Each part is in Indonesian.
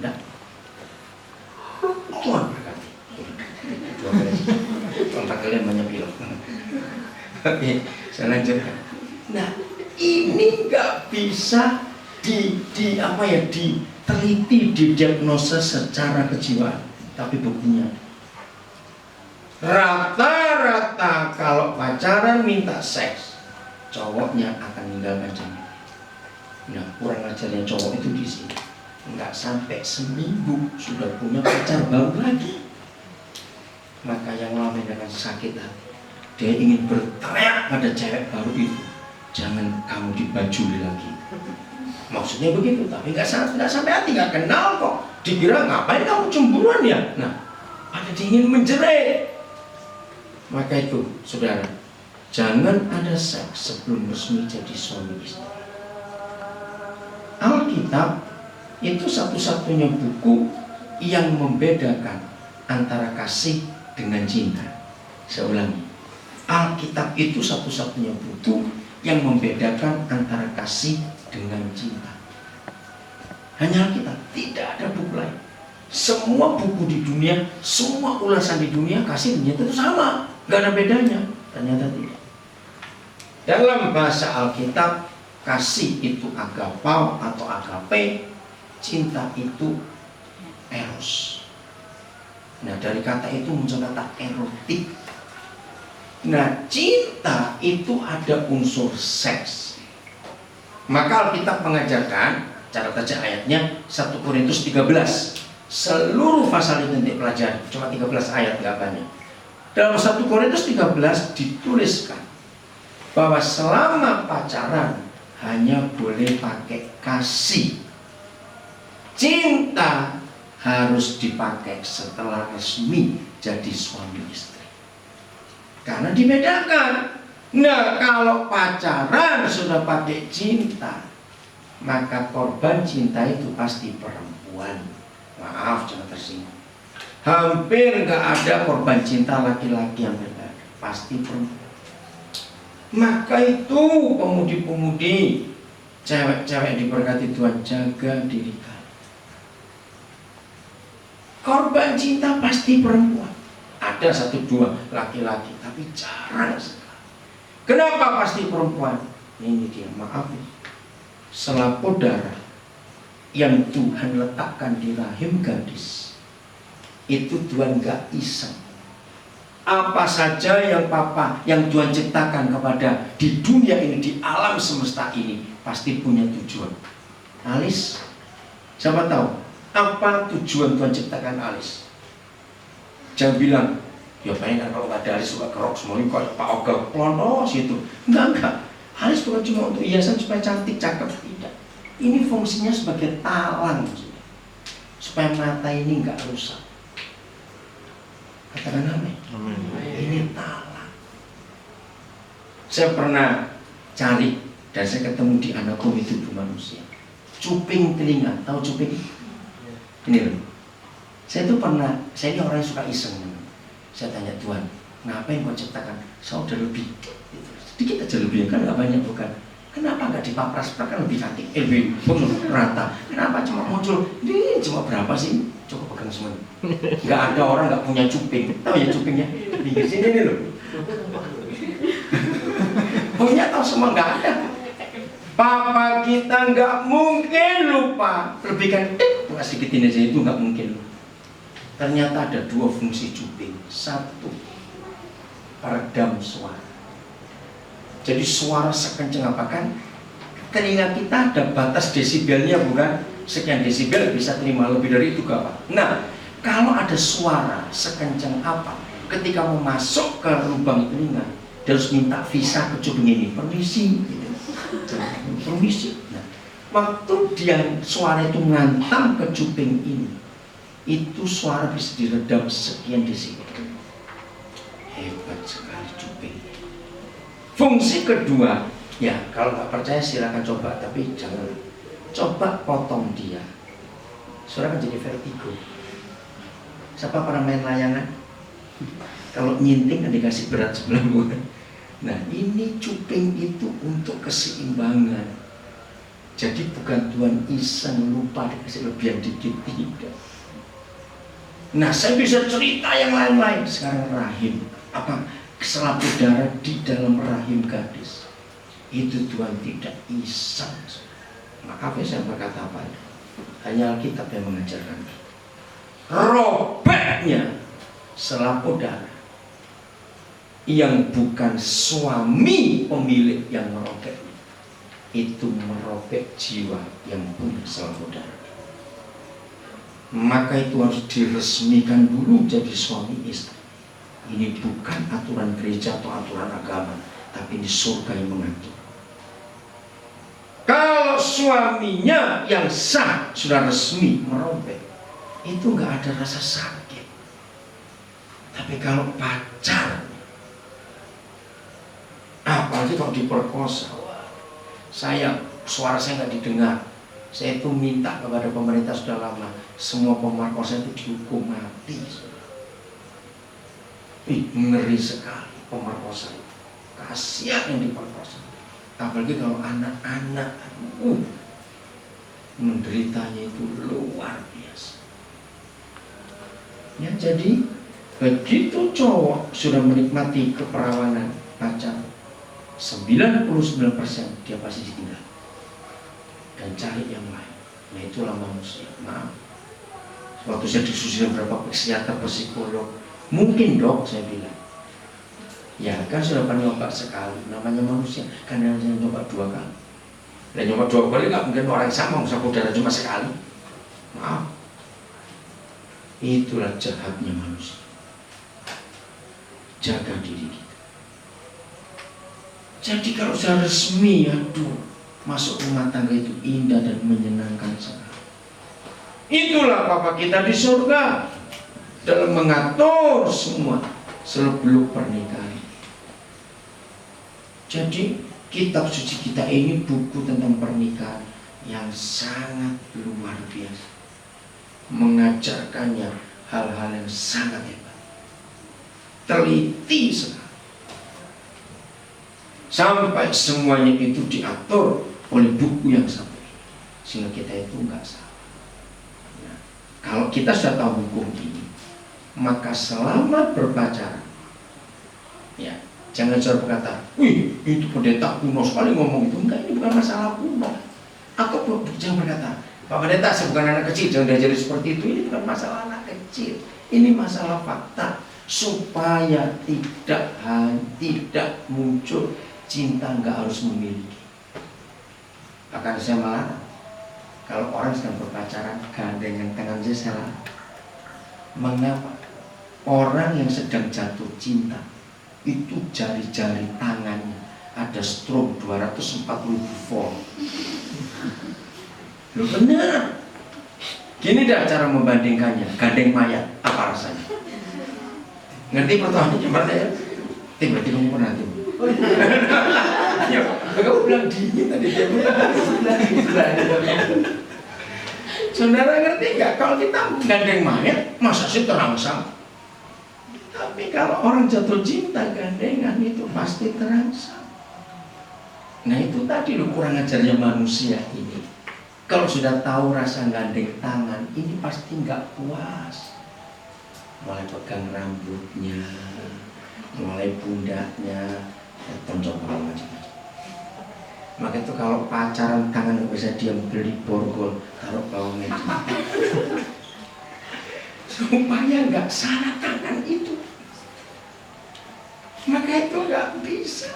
Nah, Tuhan berkati. Kontak kalian banyak bilang. Oke, saya lanjutkan. Nah, ini nggak bisa diteliti, didiagnosa secara kejiwaan. Tapi buktinya, rata-rata kalau pacaran minta seks, cowoknya akan meninggalkan cewek. Nah, kurang ajarnya cowok itu di sini. Nggak sampai seminggu sudah punya pacar baru lagi. Maka yang lama dengan sakit hati, dia ingin berteriak pada cewek baru itu, jangan kamu dibajuli lagi. Maksudnya begitu, tapi nggak sampai hati, nggak kenal kok. Dikira ngapain kamu cemburuan ya? Nah, ada ingin menjerit. Maka itu, saudara, jangan ada seks sebelum resmi jadi suami istri. Alkitab itu satu-satunya buku yang membedakan antara kasih dengan cinta. Saya ulangi, Alkitab itu satu-satunya buku yang membedakan antara kasih dengan cinta. Hanya Alkitab, tidak ada buku lain. Semua buku di dunia, semua ulasan di dunia, kasih dan cinta itu sama, nggak ada bedanya. Ternyata tidak. Dalam bahasa Alkitab, kasih itu agapao atau agape, cinta itu eros. Nah, dari kata itu muncul kata erotik. Nah, cinta itu ada unsur seks. Maka Alkitab mengajarkan, cara baca ayatnya 1 Korintus 13. Seluruh pasal itu nanti pelajari, cuma 13 ayat, nggak banyak. Dalam 1 Korintus 13 dituliskan bahwa selama pacaran hanya boleh pakai kasih. Cinta harus dipakai setelah resmi jadi suami istri. Karena dibedakan. Nah, kalau pacaran sudah pakai cinta, maka korban cinta itu pasti perempuan. Maaf, jangan tersinggung. Hampir nggak ada korban cinta laki-laki yang berbeda, pasti perempuan. Maka itu pemudi-pemudi, cewek-cewek diberkati Tuhan, jaga diri kalian. Korban cinta pasti perempuan. Ada 1-2 laki-laki, tapi jarang sekali. Kenapa pasti perempuan? Ini dia, maaf, selaput darah yang Tuhan letakkan di rahim gadis, itu Tuhan gak iseng. Apa saja yang Tuhan ciptakan kepada di dunia ini, di alam semesta ini, pasti punya tujuan. Alis, siapa tahu apa tujuan Tuhan ciptakan alis? Jangan bilang, ya pengen kan kalau nggak ada alis suka kerok semuanya kok Pak Ogah pelontos itu. Enggak. Alis bukan cuma untuk hiasan supaya cantik, cakep, tidak. Ini fungsinya sebagai talang, supaya mata ini nggak rusak. Katakan amin. Ini talang. Saya pernah cari dan saya ketemu di anatomi tubuh manusia. Cuping telinga, tahu cuping? Ini loh. Saya ini orang yang suka iseng. Saya tanya Tuhan, ngapain kau ciptakan? Saya udah lebih, sedikit aja lebih, kan nggak banyak bukan? Kenapa nggak dipapras? Kan lebih cantik, lebih rata. Kenapa cuma muncul? Ini cuma berapa sih? Coba pegang semua. Nggak ada orang nggak punya cuping. Tahu ya cupingnya? Di sini nih loh. Punya tahu semua nggak ada. Papa kita nggak mungkin lupa. Lebihkan sedikit ini aja itu nggak mungkin. Ternyata ada 2 fungsi cuping. 1, peredam suara. Jadi suara sekencang apa kan? Telinga kita ada batas desibelnya, bukan? Sekian desibel bisa terima, lebih dari itu gak apa. Nah, kalau ada suara sekencang apa, ketika mau masuk ke lubang telinga, dia harus minta visa ke cuping ini. Permisi, gitu. Permisi. Nah, waktu dia suara itu ngantam ke cuping ini, itu suara bisa diredam sekian desibel. Hebat sekali cuping. Fungsi kedua, ya kalau nggak percaya silakan coba, tapi jangan coba potong dia. Suara kan jadi vertigo. Siapa pernah main layangan? Kalau nyinting kan dikasih berat sebelah bukan. Nah, ini cuping itu untuk keseimbangan. Jadi bukan Tuhan iseng lupa dikasih lebihan dikit, tidak. Nah, saya bisa cerita yang lain-lain. Sekarang rahim, apa selaput darah di dalam rahim gadis, itu Tuhan tidak iseng. Maaf ya saya berkata apa, hanya Alkitab yang mengajarkan. Robeknya selaput darah yang bukan suami pemilik yang merobek, itu merobek jiwa yang punya selaput darah. Maka itu harus diresmikan dulu jadi suami istri. Ini bukan aturan gereja atau aturan agama, tapi ini surga yang mengatur. Kalau suaminya yang sah sudah resmi merobek, itu nggak ada rasa sakit. Tapi kalau pacar, apalagi kalau diperkosa, suara saya nggak didengar. Saya itu minta kepada pemerintah sudah lama, semua pemerkosa itu dihukum mati. Ngeri sekali pemerkosa itu. Kasihan yang diperkosa. Apalagi kalau anak-anak, menderitanya itu luar biasa. Ya, jadi begitu cowok sudah menikmati keperawanan pacar, 99% dia pasti ditinggal dan cari yang lain. Nah, itulah manusia. Maaf, waktu saya diskusi beberapa psikiater, psikolog, mungkin dok, saya bilang, ya kan sudah pernah nyoba sekali, namanya manusia, kan hanya nyoba 2 kali. Dan nyoba 2 kali nggak mungkin orang yang sama, saudara cuma sekali. Maaf, itulah jahatnya manusia. Jaga diri kita. Jadi kalau sudah resmi, aduh, masuk rumah tangga itu indah dan menyenangkan sekali. Itulah Bapa kita di surga dalam mengatur semua seluk-beluk pernikahan. Jadi kitab suci kita ini buku tentang pernikahan yang sangat luar biasa, mengajarkannya hal-hal yang sangat hebat, teliti sekali, sampai semuanya itu diatur oleh buku yang satu ini, sehingga kita itu nggak salah. Nah, kalau kita sudah tahu hukum ini, maka selama berpacaran, ya jangan coba berkata, wih itu pendeta kuno sekali ngomong itu. Enggak, ini bukan masalah kuno. Atau jangan berkata, Pak Pendeta saya bukan anak kecil, jangan diajari seperti itu. Ini bukan masalah anak kecil, ini masalah fakta, supaya tidak muncul cinta nggak harus memiliki. Akan saya melarang kalau orang sedang berpacaran gandengan tangan saya larang. Mengapa? Orang yang sedang jatuh cinta itu jari-jari tangannya ada stroke 240 volt. Loh benar. Gini dah cara membandingkannya, gandeng mayat, apa rasanya? Ngerti pertanyaannya mana ya? Tiba-tiba kamu pernah tuh. Ya, kamu bilang dingin tadi dia bilang. Saudara ngerti nggak? Kalau kita gandeng mayat, masa sih terangsang? Tapi kalau orang jatuh cinta gandengan itu pasti terangsang. Nah itu tadi loh kurang ajarnya manusia ini. Kalau sudah tahu rasa gandeng tangan, ini pasti nggak puas. Mulai pegang rambutnya, mulai pundaknya, coba macam-macam. Maka itu kalau pacaran tangan nggak bisa diam, beli borgol, taruh bawang merah. Supaya nggak salah tangan itu. Maka itu nggak bisa.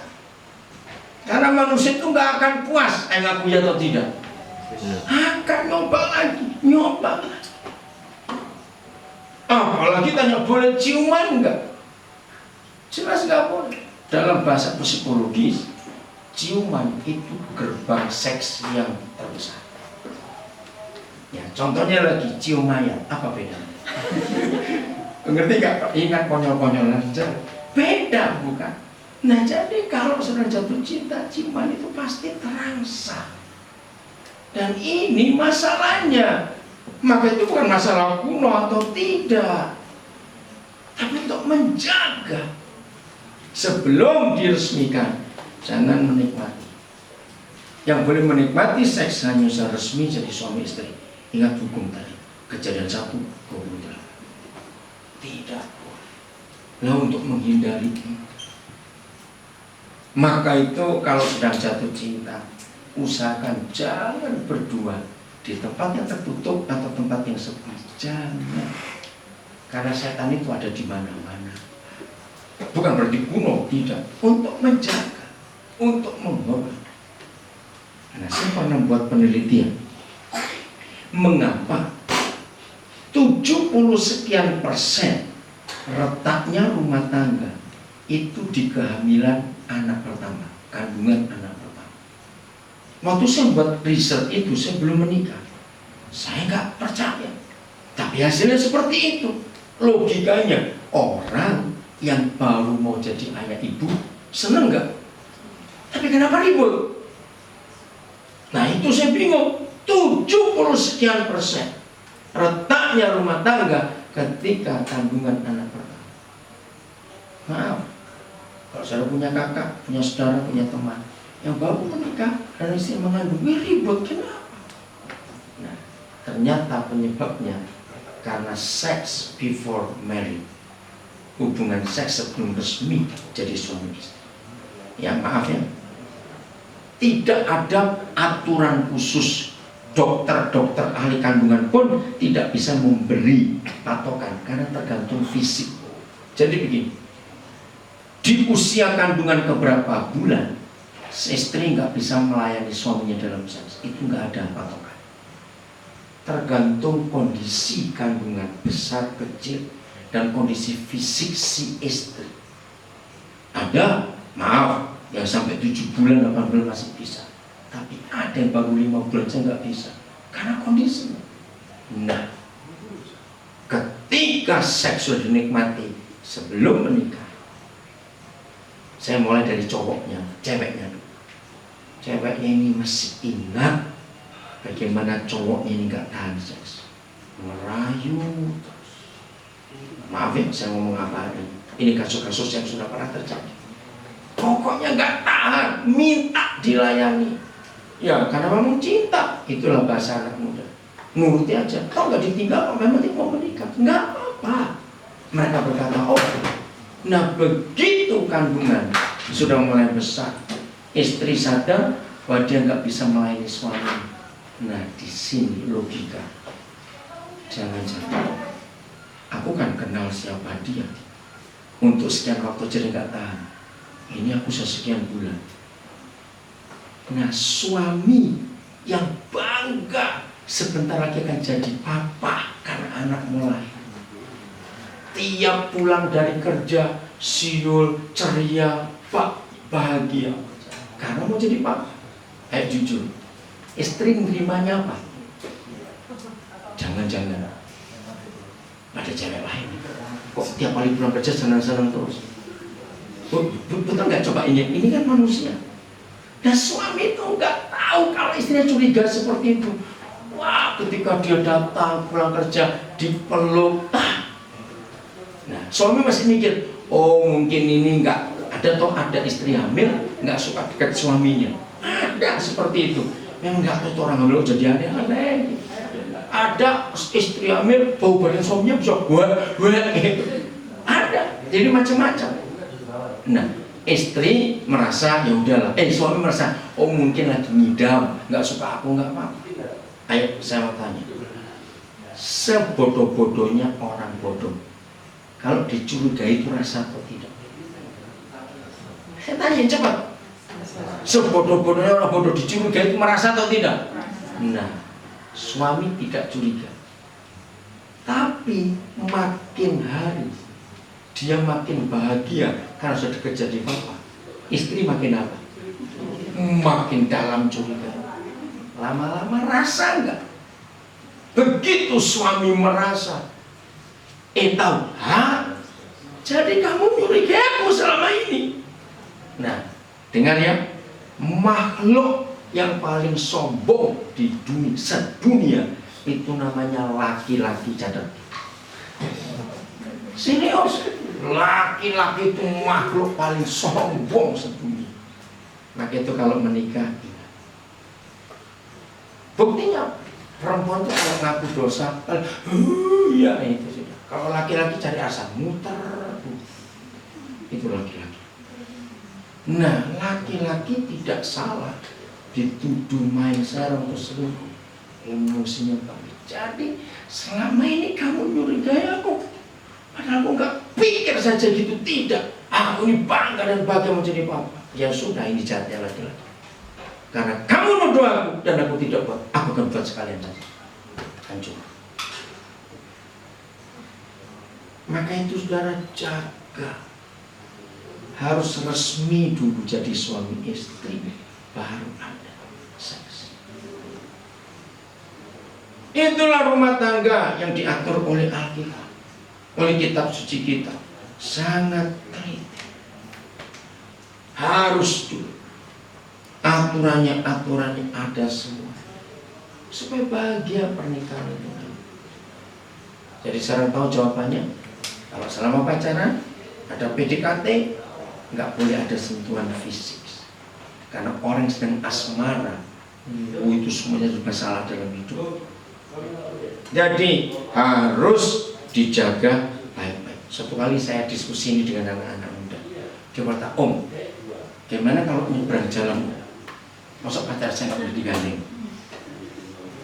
Karena manusia itu nggak akan puas, ngaku ya atau tidak. Akan nyoba lagi. Apalagi tanya boleh ciuman nggak? Jelas nggak boleh. Dalam bahasa psikologis, ciuman itu gerbang seks yang terbesar. Ya, contohnya lagi cium mayat, apa bedanya? Ngerti nggak? Ingat konyol-konyolan aja. Beda bukan? Nah jadi kalau sudah jatuh cinta, ciuman itu pasti terangsang. Dan ini masalahnya. Maka itu bukan masalah kuno atau tidak, tapi untuk menjaga sebelum diresmikan, jangan menikmati. Yang boleh menikmati seks hanya secara resmi jadi suami istri. Ingat hukum tadi, Kejadian 1:28. Tidak boleh. Nah, untuk menghindari maka itu kalau sedang jatuh cinta, usahakan jangan berdua di tempat yang tertutup atau tempat yang sepi. Jangan. Karena setan itu ada di mana-mana. Bukan berarti kuno, tidak. Untuk menjaga, untuk menghormati. Nah, saya pernah buat penelitian. Mengapa 70% retaknya rumah tangga itu di kehamilan anak pertama, kandungan anak pertama. Waktu saya buat riset itu, saya belum menikah. Saya nggak percaya. Tapi hasilnya seperti itu. Logikanya, orang yang baru mau jadi ayah ibu seneng nggak? Tapi kenapa ribut? Nah, itu saya bingung. 70% retaknya rumah tangga ketika kandungan anak pertama. Maaf, kalau saya punya kakak, punya saudara, punya teman yang baru menikah dan istri mengandung, ribut kenapa? Nah, ternyata penyebabnya karena sex before marriage, hubungan seks sebelum resmi jadi suami istri. Ya maaf ya, tidak ada aturan khusus. Dokter-dokter ahli kandungan pun tidak bisa memberi patokan karena tergantung fisik. Jadi begini, di usia kandungan keberapa bulan istri nggak bisa melayani suaminya dalam seks, itu nggak ada patokan. Tergantung kondisi kandungan besar kecil dan kondisi fisik si istri. Ada, maaf, yang sampai 7 bulan 8 bulan masih bisa. Tapi ada yang baru 5 bulan saya nggak bisa karena kondisinya. Nah, ketika seks sudah dinikmati sebelum menikah, saya mulai dari cowoknya, ceweknya dulu. Ceweknya ini masih ingat bagaimana cowoknya ini nggak tahan seks, merayu terus. Maaf ya, saya ngomong apa ini kasus-kasus yang sudah pernah terjadi. Pokoknya nggak tahan, minta dilayani. Ya, karena memang cinta. Itulah bahasa anak muda. Nuruti aja. Kalau nggak ditinggal, memang mau menikah, nggak apa-apa. Mereka berkata, oh. Nah, begitu kandungan sudah mulai besar, istri sadar bahwa dia nggak bisa melayani suami. Nah, di sini logika. Jangan-jangan aku kan kenal siapa dia. Untuk sekian waktu jadi nggak tahan. Ini aku sekian bulan. Nah, suami yang bangga sebentar lagi akan jadi papa karena anak mulai. Tiap pulang dari kerja siul, ceria, bahagia karena mau jadi papa. Jujur, istri menerimanya apa? Jangan-jangan ada cewek lain. Kok tiap kali pulang kerja senang-senang terus? Betul nggak coba ini kan manusia. Dan suami itu nggak tahu kalau istrinya curiga seperti itu. Wah, ketika dia datang pulang kerja dipeluk. Nah, suami masih mikir, oh mungkin ini nggak ada istri hamil nggak suka dekat suaminya. Ada seperti itu. Memang nggak tahu orang hamil jadi aneh-aneh. Ada istri hamil bau badan suaminya bisa buat gitu. Ada, jadi macam-macam. Nah, istri merasa ya udahlah, suami merasa oh mungkin lagi ngidam, nggak suka aku, nggak apa-apa. Ayo saya mau tanya, sebodoh-bodohnya orang bodoh, kalau dicurigai itu rasa atau tidak? Saya tanya cepat. Sebodoh-bodohnya orang bodoh dicurigai itu merasa atau tidak? Nah, suami tidak curiga, tapi makin hari dia makin bahagia karena sudah dekat jadi papa. Istri makin apa? Makin dalam curiga. Lama-lama rasa enggak? Begitu suami merasa, tahu, jadi kamu curiga aku selama ini. Nah, dengar ya, makhluk yang paling sombong di dunia, sedunia itu namanya laki-laki cadar. Serius, laki-laki itu makhluk paling sombong sedunia. Maka itu kalau menikah, Buktinya perempuan tuh kalau ngaku dosa, ya itu sudah. Kalau laki-laki cari asal muter, itu laki-laki. Nah, laki-laki tidak salah dituduh main serong selingkuh, emosinya kami. Jadi selama ini kamu nyurigai aku, padahal aku nggak pikir saja gitu. Tidak, aku ini bangga dan bahagia menjadi papa. Ya sudah, ini jahatnya laki-laki. Karena kamu nuduh aku dan aku tidak buat, aku akan buat sekalian saja. Hancur. Maka itu saudara jaga. Harus resmi dulu jadi suami istri, baru ada seks. Itulah rumah tangga yang diatur oleh Alkitab, oleh kitab suci kita. Sangat teliti. Harus dulu. Aturannya ada semua. Supaya bahagia pernikahan itu. Jadi sekarang tahu jawabannya. Kalau selama pacaran, ada PDKT, nggak boleh ada sentuhan fisik, karena orang sedang asmara. Itu semuanya juga salah dalam hidup. Jadi harus dijaga baik-baik. Suatu kali saya diskusi ini dengan anak-anak muda. Dia berkata, Om, gimana kalau nyebrang jalan? Masa pacar saya nggak boleh digandeng?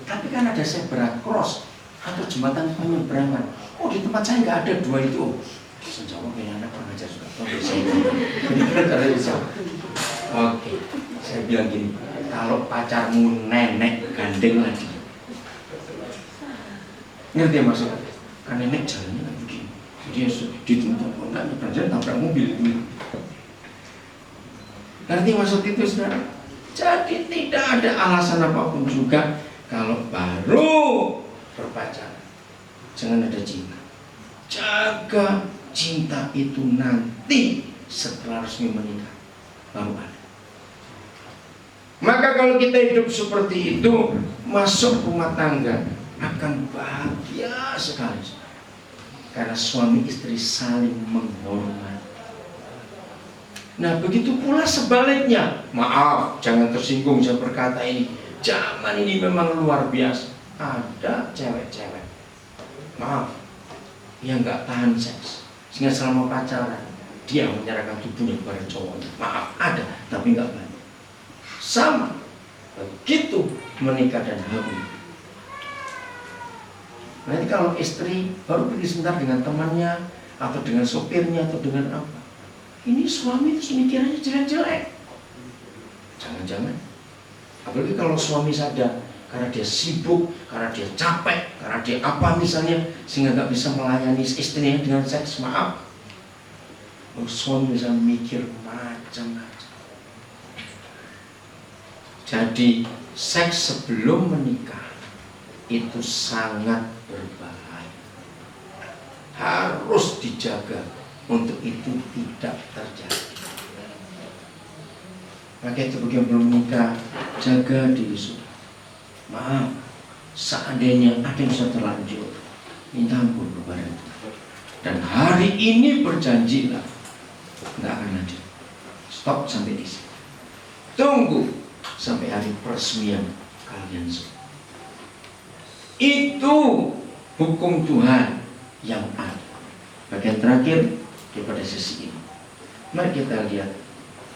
Tapi kan ada zebra cross atau jembatan penyeberangan. Oh, di tempat saya nggak ada dua itu. Sejauh ini anak kurang ajar juga. Oke, saya bilang gini, kalau pacarmu nenek, gandeng lagi. Ngerti ya maksudnya? Kan nenek jalannya kan begini. Dia dituntut, enggak nyebrang tabrak mobil. Ngerti maksud itu saudara? Jadi tidak ada alasan apapun juga kalau baru berpacaran. Jangan ada cinta. Jaga cinta itu nanti setelah resmi menikah baru ada. Maka kalau kita hidup seperti itu, masuk rumah tangga akan bahagia sekali. Karena suami istri saling menghormati. Nah, begitu pula sebaliknya. Maaf, jangan tersinggung saya berkata ini. Zaman ini memang luar biasa. Ada cewek-cewek, maaf, yang nggak tahan seks, sehingga selama pacaran dia menyerahkan tubuhnya kepada cowoknya. Maaf, ada, tapi nggak banyak. Sama, begitu menikah dan hamil. Nanti kalau istri baru pergi sebentar dengan temannya, atau dengan sopirnya, atau dengan apa, ini suami itu pemikirannya jelek-jelek. Jangan-jangan, apalagi kalau suami sadar karena dia sibuk, karena dia capek, karena dia apa misalnya, sehingga nggak bisa melayani istrinya dengan seks. Maaf, suami bisa mikir macam-macam. Jadi seks sebelum menikah itu sangat berbahaya, harus dijaga untuk itu tidak terjadi. Maka itu bagi yang belum menikah, jaga diri sudah. Maaf, seandainya ada yang sudah terlanjur, minta ampun kepada Tuhan. Dan hari ini berjanjilah nggak akan lanjut. Stop sampai di sini. Tunggu sampai hari peresmian kalian semua. Itu hukum Tuhan yang ada. Bagian terakhir daripada sesi ini, mari kita lihat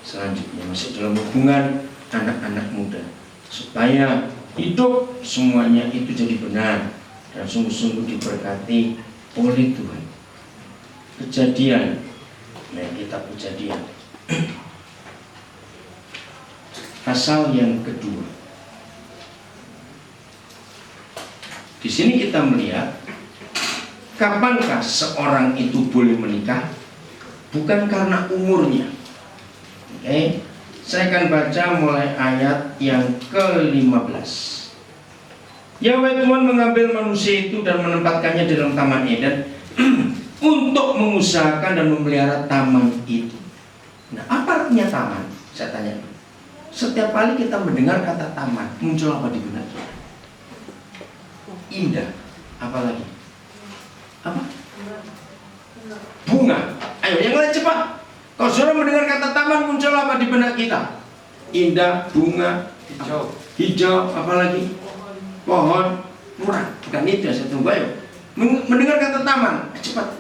selanjutnya, masih dalam hubungan anak-anak muda, supaya hidup semuanya itu jadi benar dan sungguh-sungguh diberkati oleh Tuhan. Kejadian, nah kitab Kejadian pasal yang kedua. Di sini kita melihat kapankah seorang itu boleh menikah? Bukan karena umurnya. Oke, saya akan baca mulai ayat yang ke-15. Yahweh Tuhan mengambil manusia itu dan menempatkannya di dalam taman Eden untuk mengusahakan dan memelihara taman itu. Nah, apa artinya taman? Saya tanya. Setiap kali kita mendengar kata taman, muncul apa di benak kita? Indah. Apa lagi? Apa? Bunga. Ayo yang lain cepat. Kalau saudara mendengar kata taman, muncul apa di benak kita? Indah, bunga, hijau, apa lagi? pohon murah. Bukan itu yang saya tunggu. Ayo mendengar kata taman, cepat,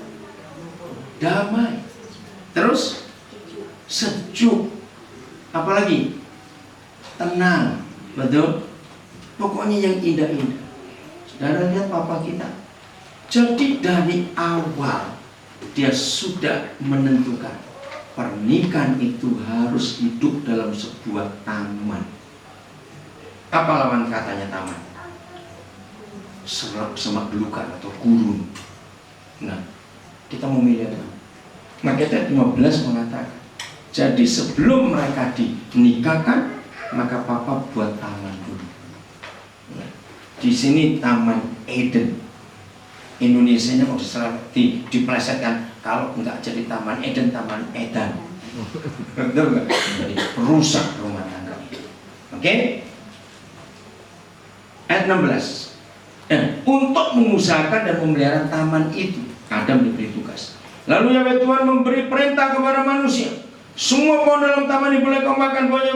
damai, terus sejuk, apalagi tenang, betul. Pokoknya yang indah-indah. Saudara lihat papa kita. Jadi dari awal dia sudah menentukan pernikahan itu harus hidup dalam sebuah taman. Apa lawan katanya taman? Semak belukar atau gurun. Nah, kita memilih apa? Maka 15 mengatakan, jadi sebelum mereka dinikahkan, maka papa buat taman dulu. Nah, di sini Taman Eden. Indonesianya mau diplesetkan, kalau enggak jadi Taman Eden, Taman Edan. Betul enggak? Jadi rusak rumah tangga itu. Oke? Ayat 16. Dan untuk mengusahakan dan memelihara taman itu, Adam diberi tugas. Lalu Yahweh Tuhan memberi perintah kepada manusia, semua pohon dalam taman ini boleh kau makan buahnya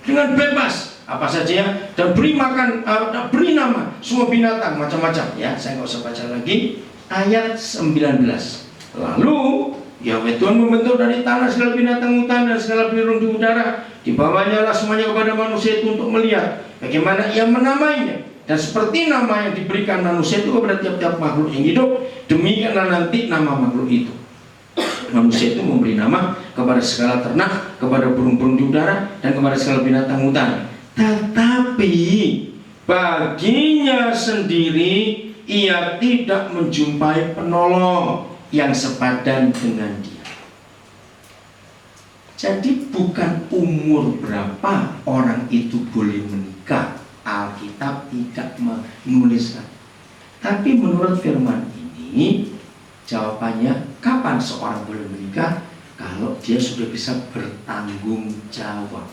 dengan bebas, apa saja ya, dan beri makan, beri nama semua binatang macam-macam. Ya, saya nggak usah baca lagi. Ayat 19. Lalu Yahweh Tuhan membentuk dari tanah segala binatang hutan dan segala burung di udara. Dibawanya lah semuanya kepada manusia itu untuk melihat bagaimana ia menamainya. Dan seperti nama yang diberikan manusia itu kepada tiap-tiap makhluk yang hidup, demikianlah nanti nama makhluk itu. Manusia itu memberi nama kepada segala ternak, kepada burung-burung di udara, dan kepada segala binatang hutan. Tetapi baginya sendiri ia tidak menjumpai penolong yang sepadan dengan dia. Jadi bukan umur berapa orang itu boleh menikah, Alkitab tidak menuliskan. Tapi menurut firman ini, jawabannya kapan seorang boleh menikah? Kalau dia sudah bisa bertanggung jawab.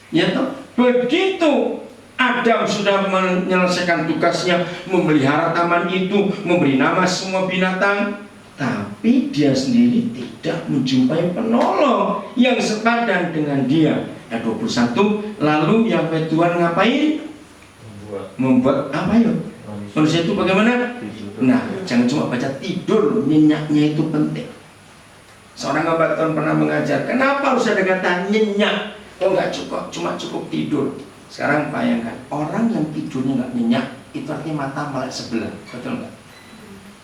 Ya toh? Begitu Adam sudah menyelesaikan tugasnya, memelihara taman itu, memberi nama semua binatang, tapi dia sendiri tidak menjumpai penolong yang sepadan dengan dia. Ayat 21, lalu Yahweh Tuhan ngapain? Membuat apa ya? Manusia itu bagaimana? Nah, jangan cuma baca tidur, nyenyaknya itu penting. Seorang Tuhan pernah mengajar, kenapa harus ada kata nyenyak? Oh nggak cukup, cuma cukup tidur. Sekarang bayangkan, orang yang tidurnya nggak nyenyak, itu artinya mata melek sebelah, betul nggak?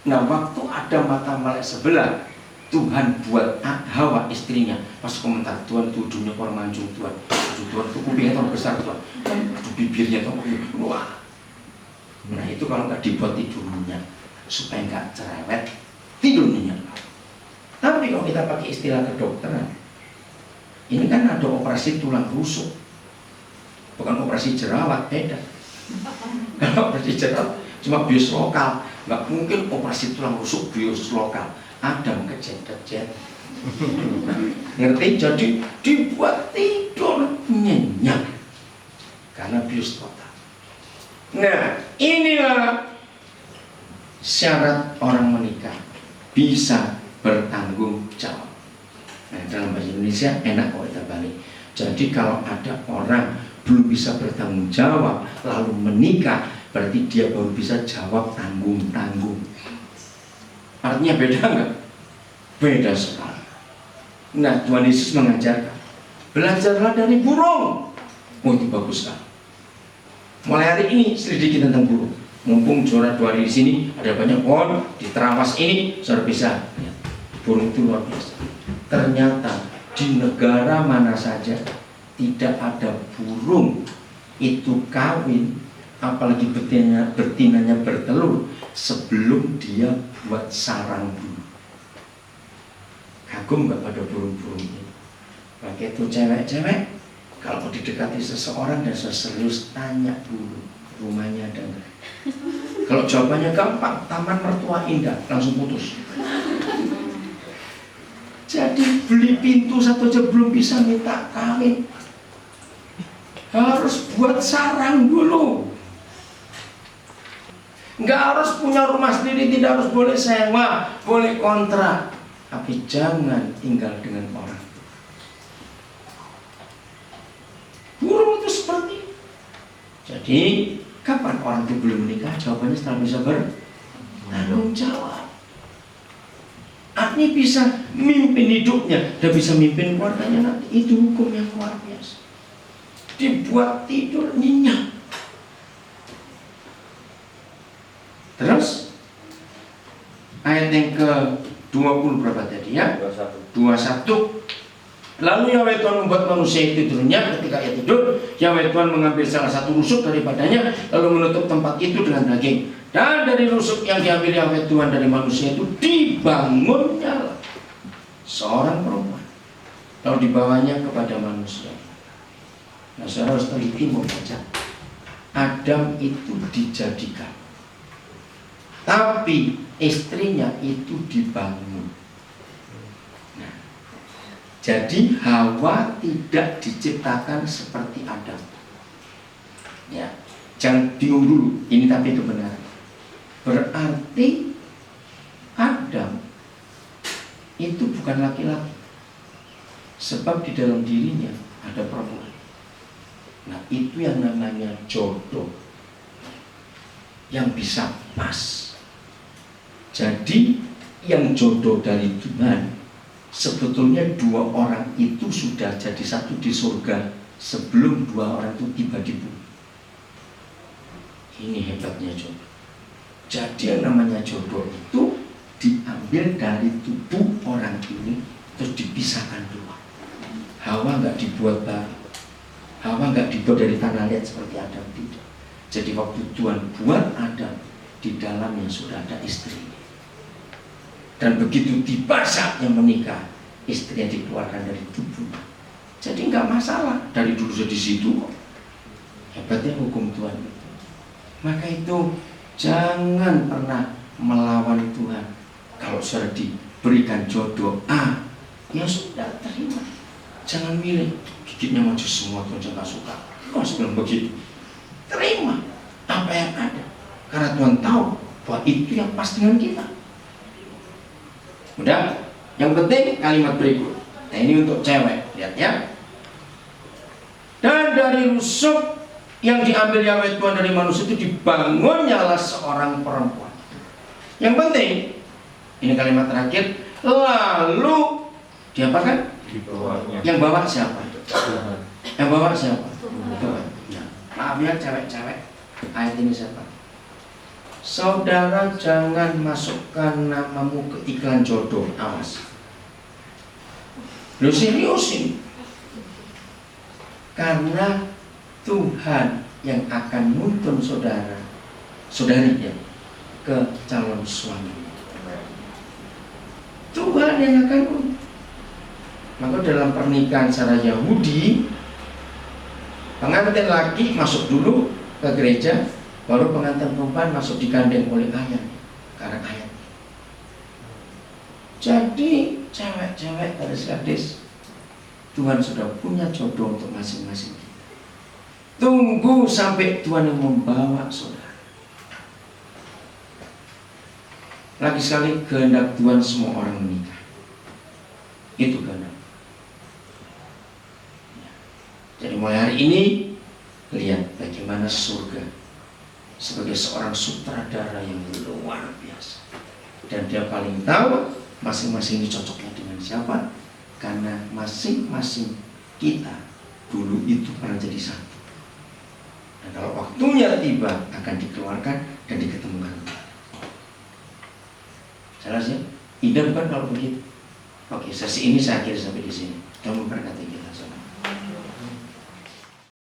Nah, waktu ada mata melek sebelah, Tuhan buat Hawa istrinya. Pas komentar, Tuhan itu ujungnya kurang mancung Tuhan. Aduh Tuhan, itu kupingnya terlalu besar Tuhan. Aduh bibirnya terlalu wah. Nah itu kalau nggak dibuat tidurnya supaya nggak cerewet, tidurnya. Tapi kalau kita pakai istilah kedokteran, ini kan ada operasi tulang rusuk, bukan operasi jerawat, beda. Kalau operasi jerawat cuma bius lokal, nggak mungkin operasi tulang rusuk bius lokal. Adam kejet-kejet. Ngerti? Jadi dibuat tidur nyenyak karena bius total. Nah, inilah syarat orang menikah, bisa bertanggung jawab. Nah, dalam bahasa Indonesia enak kalau kita balik. Jadi kalau ada orang belum bisa bertanggung jawab lalu menikah, berarti dia baru bisa jawab tanggung-tanggung. Artinya beda enggak? Beda sekali. Nah, Tuhan Yesus mengajarkan, belajarlah dari burung. Oh, itu bagus sekali. Mulai hari ini selidiki tentang burung. Mumpung juara 2 hari di sini, ada banyak pohon di terawas ini, saudara bisa lihat. Burung itu luar biasa. Ternyata di negara mana saja tidak ada burung itu kawin, apalagi betinanya bertelur sebelum dia buat sarang dulu. Kagum gak pada burung-burung ini? Maka itu cewek-cewek kalau mau didekati seseorang dan serius, tanya dulu rumahnya ada enggak. Kalau jawabannya gampang, taman mertua indah, langsung putus. Jadi beli pintu satu aja belum bisa minta kawin, harus buat sarang dulu. Nggak harus punya rumah sendiri, tidak harus boleh sewa, boleh kontrak, tapi jangan tinggal dengan orang. Burung itu seperti itu. Jadi Kapan orang itu belum menikah? Jawabannya setelah bisa bertanggung jawab. Ini bisa mimpin hidupnya dan bisa mimpin keluarganya nanti. Itu hukum yang luar biasa. Dibuat tidur nyenyak. Terus ayat yang ke-20 berapa tadi ya? 21. Lalu Yahweh Tuhan membuat manusia itu tidurnya. Ketika ia tidur, Yahweh Tuhan mengambil salah satu rusuk daripadanya, lalu menutup tempat itu dengan daging. Dan dari rusuk yang diambil Yahweh Tuhan dari manusia itu dibangunnya seorang perempuan, lalu dibawanya kepada manusia. Nah, saudara harus teliti membaca. Adam itu dijadikan, tapi istrinya itu dibangun. Jadi Hawa tidak diciptakan seperti Adam. Ya, jangan bingung dulu. Ini tapi kebenaran. Berarti Adam itu bukan laki-laki, sebab di dalam dirinya ada perempuan. Nah, itu yang namanya jodoh, yang bisa pas. Jadi yang jodoh dari Tuhan, sebetulnya dua orang itu sudah jadi satu di surga sebelum dua orang itu tiba di bumi. Ini hebatnya jodoh. Jadi yang namanya jodoh itu diambil dari tubuh orang ini terus dipisahkan dua. Hawa nggak dibuat baru. Hawa nggak dibuat dari tanah liat seperti Adam, tidak. Jadi waktu Tuhan buat Adam, di dalamnya sudah ada istrinya. Dan begitu tiba saatnya menikah, istrinya dikeluarkan dari tubuh. Jadi nggak masalah, dari dulu sudah di situ. Hebatnya hukum Tuhan itu. Maka itu jangan pernah melawan Tuhan. Kalau sudah diberikan jodoh ya sudah terima. Jangan milih gigitnya maju semua, Tuhan nggak suka. Kau sebelum begitu, terima apa yang ada, karena Tuhan tahu bahwa itu yang pas dengan kita. Udah, yang penting kalimat berikut. Nah, ini untuk cewek, lihat ya. Dan dari rusuk yang diambil Yahweh Tuhan dari manusia itu dibangunnyalah seorang perempuan. Yang penting, ini kalimat terakhir. Lalu diapakan? Yang bawa siapa? Yang bawa siapa? Nah, maaf ya cewek-cewek, ayat ini siapa? Saudara jangan masukkan namamu ke iklan jodoh, awas. Lu seriusin. Karena Tuhan yang akan nuntun saudara, saudarinya ke calon suami. Tuhan yang akan nuntun. Maka dalam pernikahan secara Yahudi, pengantin laki masuk dulu ke gereja, baru pengantin perempuan masuk digandeng oleh ayah, karena ayah. Jadi cewek-cewek gadis-gadis, Tuhan sudah punya jodoh untuk masing-masing. Tunggu sampai Tuhan yang membawa saudara. Lagi sekali, kehendak Tuhan semua orang menikah. Itu kehendak. Jadi mulai hari ini, lihat bagaimana surga sebagai seorang sutradara yang luar biasa. Dan dia paling tahu masing-masing ini cocoknya dengan siapa, karena masing-masing kita dulu itu pernah jadi satu. Dan kalau waktunya tiba akan dikeluarkan dan diketemukan. Jelas ya? Indah bukan kalau begitu? Oke, sesi ini saya akhiri sampai di sini. Tuhan memberkati kita semua.